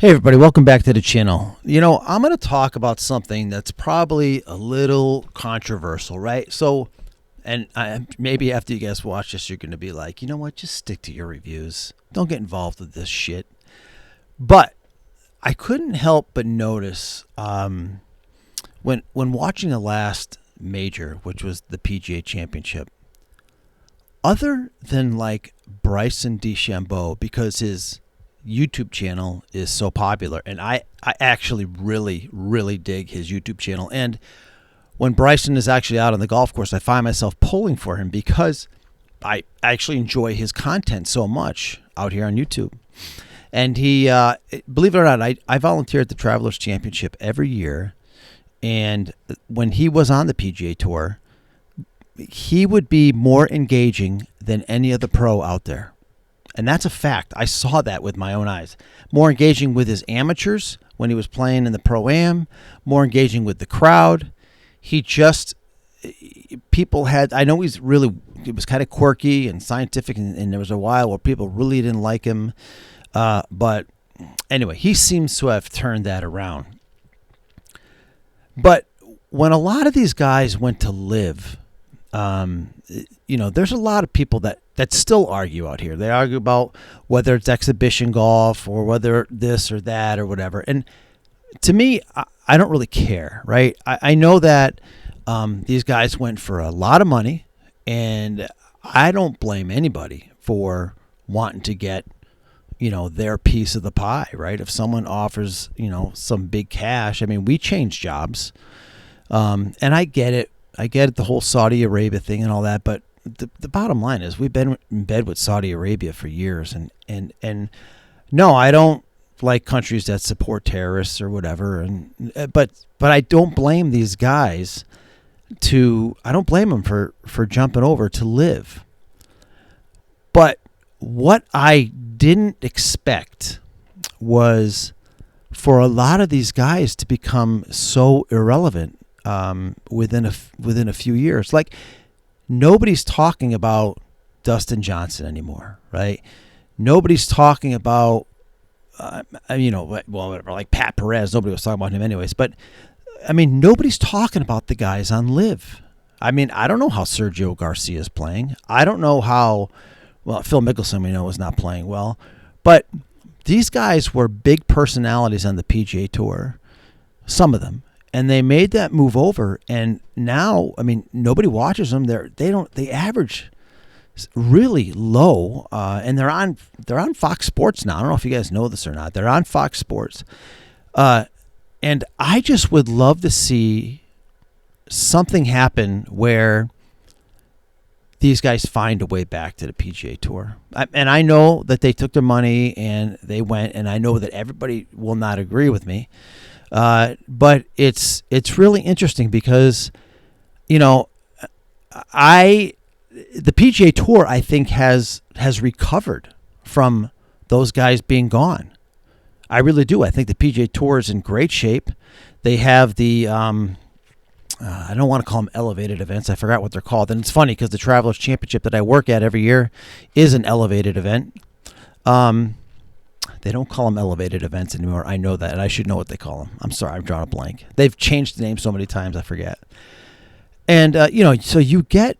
Hey everybody, welcome back to the channel. I'm going to talk about something that's probably a little controversial, right? Maybe after you guys watch this, you're going to be like, you know what, just stick to your reviews. Don't get involved with this shit. But I couldn't help but notice when watching the last major, which was the PGA Championship, other than like Bryson DeChambeau, because his YouTube channel is so popular, and I actually really dig his YouTube channel. And when Bryson is actually out on the golf course, I find myself pulling for him because I actually enjoy his content so much out here on YouTube. And he, believe it or not, I volunteer at the Travelers Championship every year. And when he was on the PGA Tour, he would be more engaging than any other pro out there. And that's a fact. I saw that with my own eyes. More engaging with his amateurs when he was playing in the Pro-Am, more engaging with the crowd. I know it was kind of quirky and scientific, and there was a while where people really didn't like him. But anyway, he seems to have turned that around. But when a lot of these guys went to LIV, there's a lot of people that still argue out here. They argue about whether it's exhibition golf or whether this or that or whatever. And to me, I don't really care, right? I know that these guys went for a lot of money, and I don't blame anybody for wanting to get, their piece of the pie, right? If someone offers, some big cash, I mean, we change jobs. And I get it. I get the whole Saudi Arabia thing and all that, but the bottom line is we've been in bed with Saudi Arabia for years, and no, I don't like countries that support terrorists or whatever, but I don't blame these guys I don't blame them for jumping over to LIV. But what I didn't expect was for a lot of these guys to become so irrelevant within a few years. Like, nobody's talking about Dustin Johnson anymore, right? Nobody's talking about, like Pat Perez. Nobody was talking about him anyways. But, I mean, nobody's talking about the guys on LIV. I mean, I don't know how Sergio Garcia is playing. I don't know how, Phil Mickelson, we know, is not playing well. But these guys were big personalities on the PGA Tour, some of them. And they made that move over, and now, I mean, nobody watches them. They average really low, and they're on Fox Sports now. I don't know if you guys know this or not. They're on Fox Sports, and I just would love to see something happen where these guys find a way back to the PGA Tour. And I know that they took their money and they went, and I know that everybody will not agree with me. But it's really interesting because, the PGA Tour, I think, has recovered from those guys being gone. I really do. I think the PGA Tour is in great shape. They have the, I don't want to call them elevated events. I forgot what they're called. And it's funny because the Travelers Championship that I work at every year is an elevated event. They don't call them elevated events anymore. I know that, and I should know what they call them. I'm sorry, I've drawn a blank. They've changed the name so many times, I forget. And so you get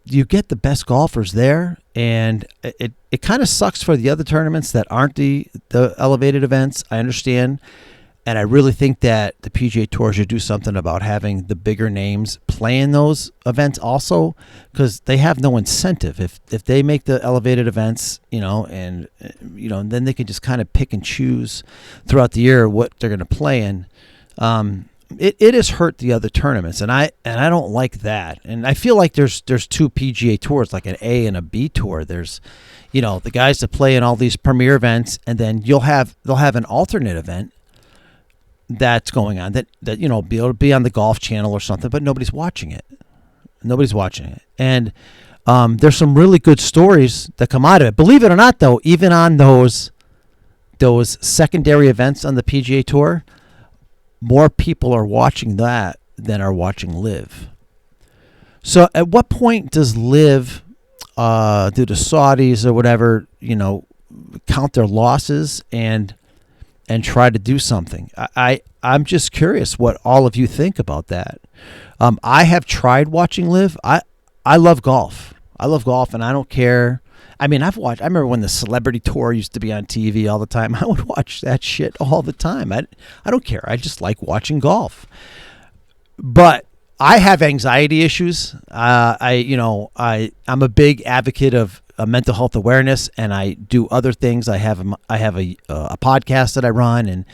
the best golfers there, and it kind of sucks for the other tournaments that aren't the elevated events. I understand, and I really think that the PGA Tour should do something about having the bigger names play in those events also, because they have no incentive. If they make the elevated events, and then they can just kind of pick and choose throughout the year what they're going to play in. It has hurt the other tournaments, and I don't like that. And I feel like there's two PGA Tours, like an A and a B tour. There's, the guys that play in all these premier events, and then they'll have an alternate event that's going on that be able to be on the Golf Channel or something, but nobody's watching it. And there's some really good stories that come out of it. Believe it or not, though, even on those secondary events on the PGA Tour, more people are watching that than are watching LIV. So at what point does LIV, do the Saudis or whatever, count their losses and and try to do something. I'm just curious what all of you think about that. I have tried watching LIV. I love golf. I love golf, and I don't care. I mean, I remember when the Celebrity Tour used to be on TV all the time. I would watch that shit all the time. I don't care. I just like watching golf. But I have anxiety issues. I'm a big advocate of mental health awareness, and I do other things. I have a podcast that I run,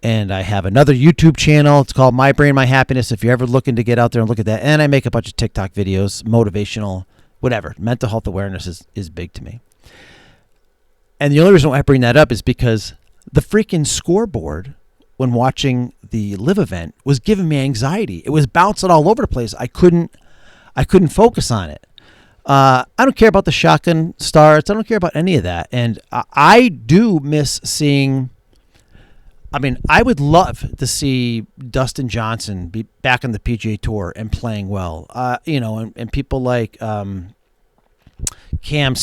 and I have another YouTube channel. It's called My Brain, My Happiness. If you're ever looking to get out there and look at that, and I make a bunch of TikTok videos, motivational, whatever. Mental health awareness is big to me. And the only reason why I bring that up is because the freaking scoreboard when watching the LIV event was giving me anxiety. It was bouncing all over the place. I couldn't focus on it. I don't care about the shotgun starts. I don't care about any of that. And I do miss seeing. I mean, I would love to see Dustin Johnson be back on the PGA Tour and playing well. And people like Cam.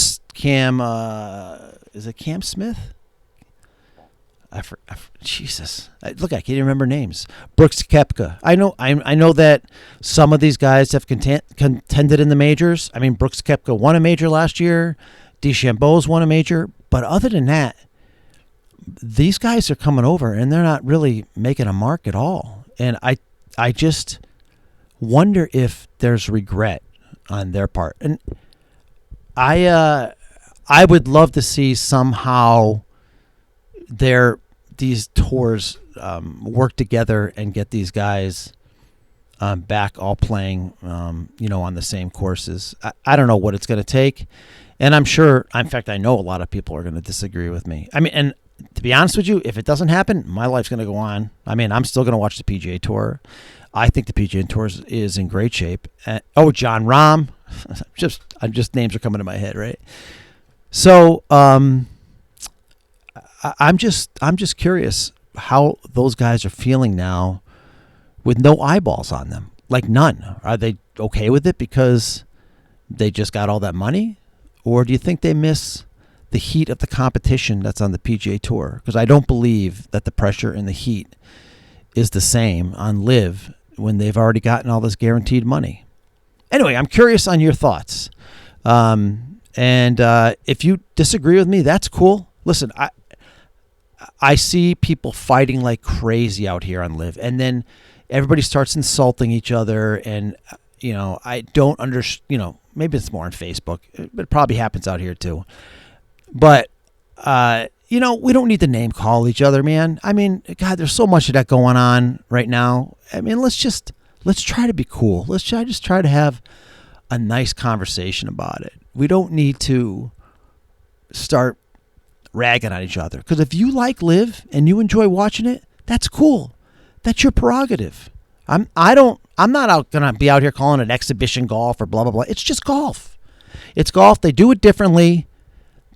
Is it Cam Smith? Jesus, look, I can't even remember names. Brooks Koepka. I know that some of these guys have contended in the majors. I mean, Brooks Koepka won a major last year. DeChambeau's won a major. But other than that, these guys are coming over and they're not really making a mark at all. And I just wonder if there's regret on their part. And I would love to see somehow these tours work together and get these guys back all playing, on the same courses. I don't know what it's going to take. And I'm sure, in fact, I know a lot of people are going to disagree with me. I mean, and to be honest with you, if it doesn't happen, my life's going to go on. I mean, I'm still going to watch the PGA Tour. I think the PGA Tour is in great shape. John Rahm. Just names are coming to my head, right? So, I'm just curious how those guys are feeling now with no eyeballs on them, like none. Are they okay with it because they just got all that money, or do you think they miss the heat of the competition that's on the PGA Tour? Because I don't believe that the pressure and the heat is the same on LIV when they've already gotten all this guaranteed money. Anyway, I'm curious on your thoughts, and if you disagree with me, that's cool. Listen, I see people fighting like crazy out here on LIV, and then everybody starts insulting each other, and I don't understand. Maybe it's more on Facebook, but it probably happens out here too. But we don't need to name call each other, man. I mean, God, there's so much of that going on right now. I mean, let's try to be cool. Let's just try to have a nice conversation about it. We don't need to start ragging on each other. Because if you like LIV and you enjoy watching it, that's cool. That's your prerogative. I'm not gonna be out here calling it exhibition golf or blah blah blah. It's just golf. It's golf. They do it differently.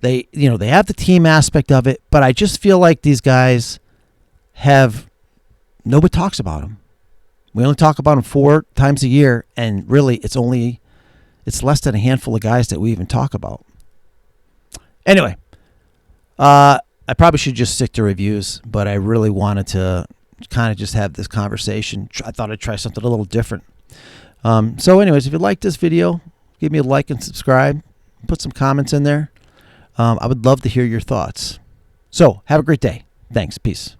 They have the team aspect of it, but I just feel like these guys nobody talks about them. We only talk about them 4 times a year, and really it's less than a handful of guys that we even talk about. Anyway, I probably should just stick to reviews, but I really wanted to kind of just have this conversation. I thought I'd try something a little different. So anyways, if you like this video, give me a like and subscribe. Put some comments in there. I would love to hear your thoughts. So have a great day. Thanks. Peace.